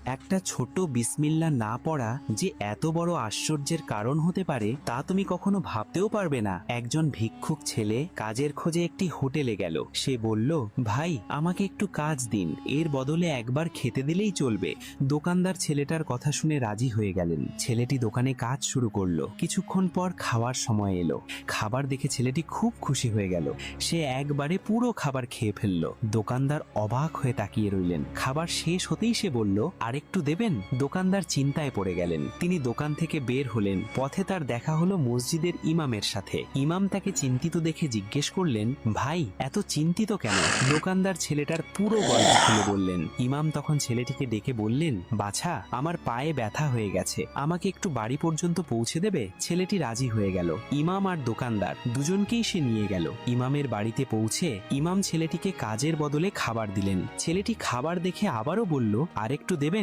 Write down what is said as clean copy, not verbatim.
একটা ছোট বিসমিল্লাহ না পড়া যে এত বড় আশ্চর্যের কারণ হতে পারে তা তুমি কখনো ভাবতেও পারবে না। একজন ভিক্ষুক ছেলে কাজের খোঁজে একটি হোটেলে গেল। সে বলল, ভাই আমাকে একটু কাজ দিন, এর বদলে একবার খেতে দিলেই চলবে। দোকানদার ছেলেটার কথা শুনে রাজি হয়ে গেলেন। ছেলেটি দোকানে কাজ শুরু করলো। কিছুক্ষণ পর খাওয়ার সময় এলো। খাবার দেখে ছেলেটি খুব খুশি হয়ে গেল। সে একবারে পুরো খাবার খেয়ে ফেললো। দোকানদার অবাক হয়ে তাকিয়ে রইলেন। খাবার শেষ হতেই সে বলল, আরেকটু দেবেন? দোকানদার চিন্তায় পড়ে গেলেন। তিনি দোকান থেকে বের হলেন। পথে তার দেখা হলো মসজিদের ইমামের সাথে। ইমাম তাকে চিন্তিত দেখে জিজ্ঞেস করলেন, ভাই এত চিন্তিত কেন? দোকানদার ছেলেটার পুরো গল্প খুলে বললেন। ইমাম তখন ছেলেটিকে ডেকে বললেন, বাছা, আমার পায়ে ব্যথা হয়ে গেছে, আমাকে একটু বাড়ি পর্যন্ত পৌঁছে দেবে? ছেলেটি রাজি হয়ে গেল। ইমাম আর দোকানদার দুজনকেই সে নিয়ে গেল। ইমামের বাড়িতে পৌঁছে ইমাম ছেলেটিকে কাজের বদলে খাবার দিলেন। ছেলেটি খাবার দেখে আবারও বলল, আরেকটু দেবেন?